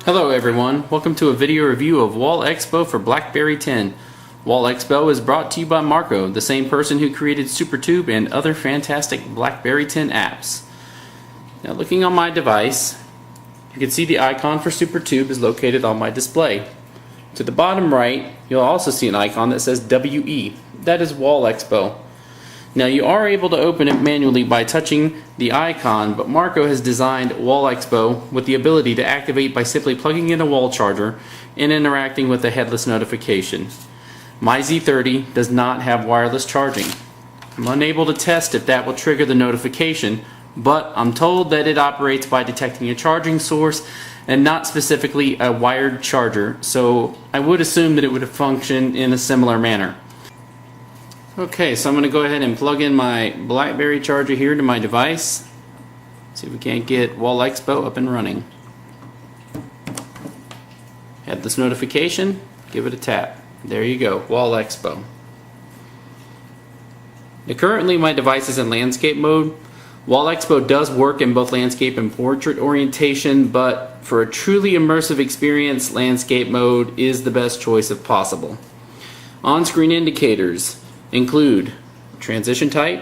Hello everyone, welcome to a video review of WallExpo for BlackBerry 10. WallExpo is brought to you by Marco, the same person who created SuperTube and other fantastic BlackBerry 10 apps. Now looking on my device, you can see the icon for SuperTube is located on my display. To the bottom right, you'll also see an icon that says WE. That is WallExpo. Now you are able to open it manually by touching the icon, but Marco has designed WallExpo with the ability to activate by simply plugging in a wall charger and interacting with the headless notification. My Z30 does not have wireless charging. I'm unable to test if that will trigger the notification, but I'm told that it operates by detecting a charging source and not specifically a wired charger, so I would assume that it would function in a similar manner. Okay, so I'm going to go ahead and plug in my BlackBerry charger here to my device. See if we can't get WallExpo up and running. Have this notification, give it a tap. There you go, WallExpo. Now, currently my device is in landscape mode. WallExpo does work in both landscape and portrait orientation, but for a truly immersive experience, landscape mode is the best choice if possible. On-screen indicators include transition type,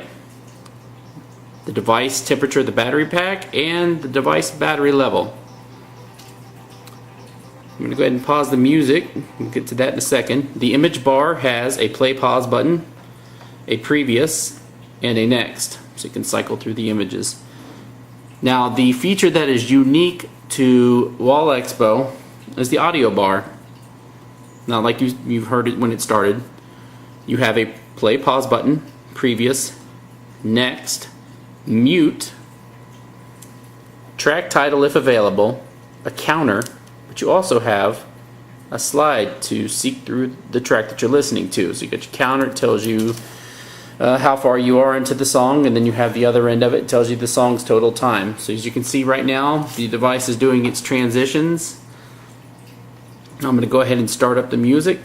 the device temperature of the battery pack, and the device battery level. I'm going to go ahead and pause the music. We'll get to that in a second. The image bar has a play pause button, a previous, and a next, so you can cycle through the images. Now the feature that is unique to WallExpo is the audio bar. Now like you've heard it when it started, you have a play pause button, previous, next, mute, track title if available, a counter, but you also have a slide to seek through the track that you're listening to. So you get your counter, it tells you how far you are into the song, and then you have the other end of it, tells you the song's total time. So as you can see right now, the device is doing its transitions. I'm going to go ahead and start up the music.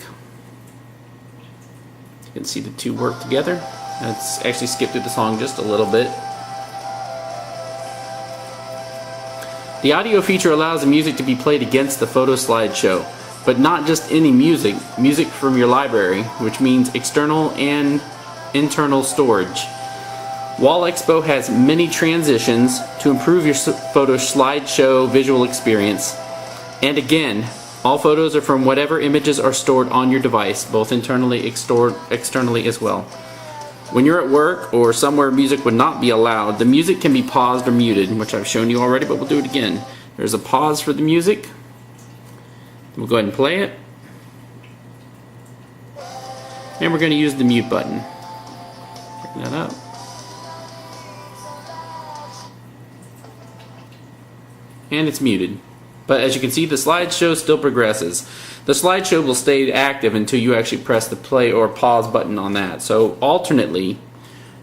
You can see the two work together. Let's actually skip through the song just a little bit. The audio feature allows the music to be played against the photo slideshow, but not just any music, music from your library, which means external and internal storage. WallExpo has many transitions to improve your photo slideshow visual experience. And again, all photos are from whatever images are stored on your device, both internally and externally as well. When you're at work or somewhere music would not be allowed, the music can be paused or muted, which I've shown you already, but we'll do it again. There's a pause for the music. We'll go ahead and play it. And we're going to use the mute button. Bring that up. And it's muted. But as you can see, the slideshow still progresses. The slideshow will stay active until you actually press the play or pause button on that. So alternately,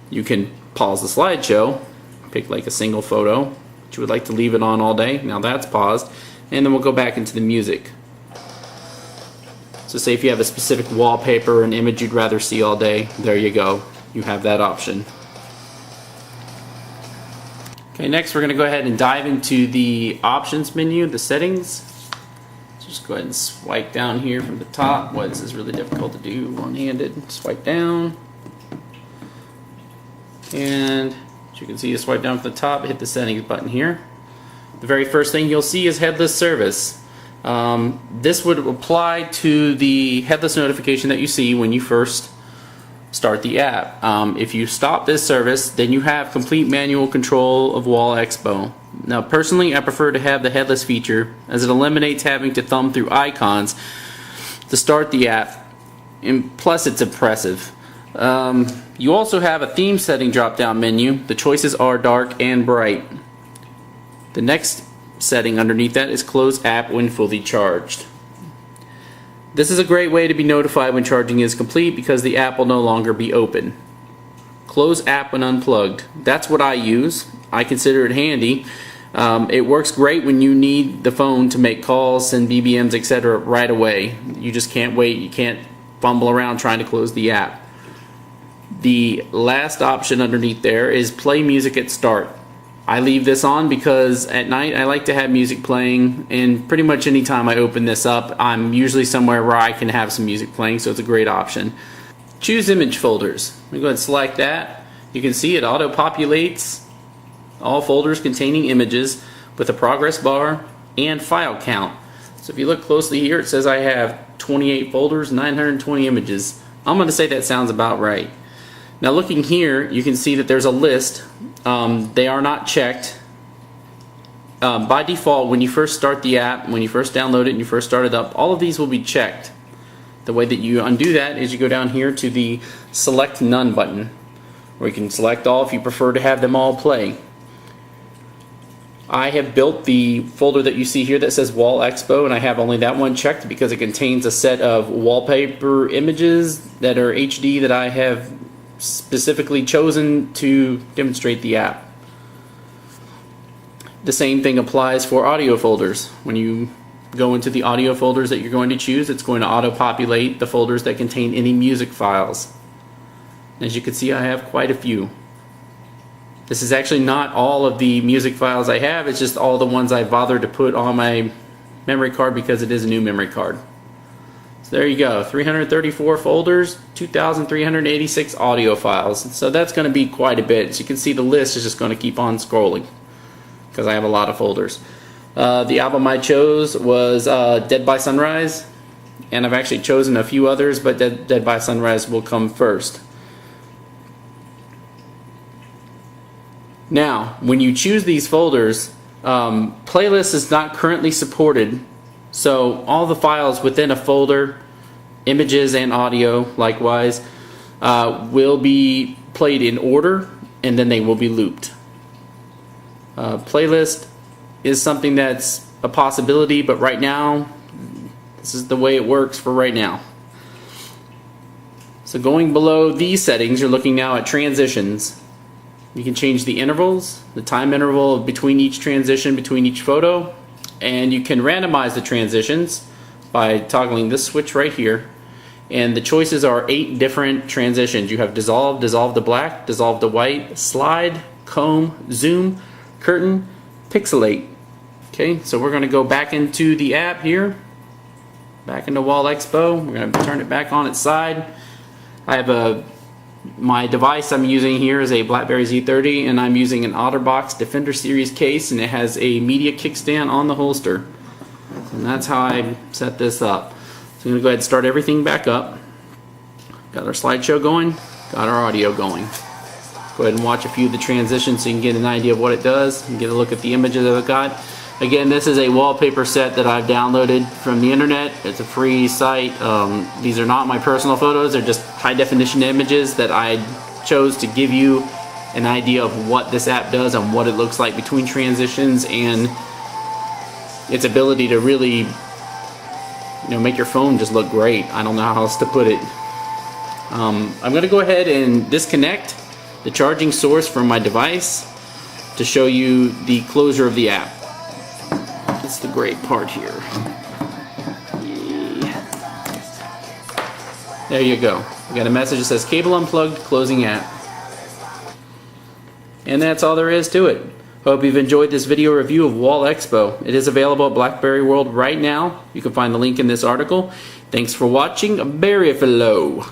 you can pause the slideshow, pick like a single photo that you would like to leave it on all day. Now that's paused. And then we'll go back into the music. So say if you have a specific wallpaper or an image you'd rather see all day, there you go. You have that option. Okay, next we're going to go ahead and dive into the options menu, the settings. So just go ahead and swipe down here from the top. Well, this is really difficult to do one-handed. Swipe down. And as you can see, you swipe down from the top, hit the settings button here. The very first thing you'll see is headless service. This would apply to the headless notification that you see when you first start the app. If you stop this service, then you have complete manual control of WallExpo. Now personally, I prefer to have the headless feature as it eliminates having to thumb through icons to start the app, and plus it's impressive. You also have a theme setting drop down menu. The choices are dark and bright. The next setting underneath that is close app when fully charged. This is a great way to be notified when charging is complete because the app will no longer be open. Close app when unplugged. That's what I use. I consider it handy. It works great when you need the phone to make calls, send BBMs, etc. right away. You just can't wait. You can't fumble around trying to close the app. The last option underneath there is play music at start. I leave this on because at night I like to have music playing, and pretty much any time I open this up I'm usually somewhere where I can have some music playing, so it's a great option. Choose image folders. I'm going to go ahead and select that. You can see it auto-populates all folders containing images with a progress bar and file count. So if you look closely here, it says I have 28 folders, 920 images. I'm going to say that sounds about right. Now looking here, you can see that there's a list. They are not checked. By default, when you first start the app, when you first download it and you first start it up, all of these will be checked. The way that you undo that is you go down here to the Select None button, where you can select all if you prefer to have them all play. I have built the folder that you see here that says WallExpo, and I have only that one checked because it contains a set of wallpaper images that are HD that I have specifically chosen to demonstrate the app. The same thing applies for audio folders. When you go into the audio folders that you're going to choose, it's going to auto-populate the folders that contain any music files. As you can see, I have quite a few. This is actually not all of the music files I have, it's just all the ones I bothered to put on my memory card because it is a new memory card. So there you go, 334 folders, 2,386 audio files. So that's going to be quite a bit. As you can see, the list is just going to keep on scrolling because I have a lot of folders. The album I chose was Dead by Sunrise, and I've actually chosen a few others, but Dead by Sunrise will come first. Now, when you choose these folders, playlist is not currently supported, so all the files within a folder, images and audio likewise, will be played in order and then they will be looped. Playlist is something that's a possibility, but right now this is the way it works for right now. So going below these settings, you're looking now at transitions. You can change the intervals, the time interval between each transition, between each photo, and you can randomize the transitions by toggling this switch right here. And the choices are 8 different transitions. You have dissolve, dissolve to black, dissolve to white, slide, comb, zoom, curtain, pixelate. Okay, so we're going to go back into the app here, back into WallExpo. We're going to turn it back on its side. I have my device I'm using here is a BlackBerry Z30, and I'm using an OtterBox Defender Series case, and it has a media kickstand on the holster. And that's how I set this up. So I'm going to go ahead and start everything back up. Got our slideshow going, got our audio going. Go ahead and watch a few of the transitions so you can get an idea of what it does and get a look at the images that I've got. Again, this is a wallpaper set that I've downloaded from the internet. It's a free site. These are not my personal photos. They're just high definition images that I chose to give you an idea of what this app does and what it looks like between transitions and its ability to really, make your phone just look great. I don't know how else to put it. I'm going to go ahead and disconnect the charging source from my device to show you the closure of the app. That's the great part here. There you go. We got a message that says cable unplugged, closing app. And that's all there is to it. Hope you've enjoyed this video review of WallExpo. It is available at BlackBerry World right now. You can find the link in this article. Thanks for watching. Berry fellow.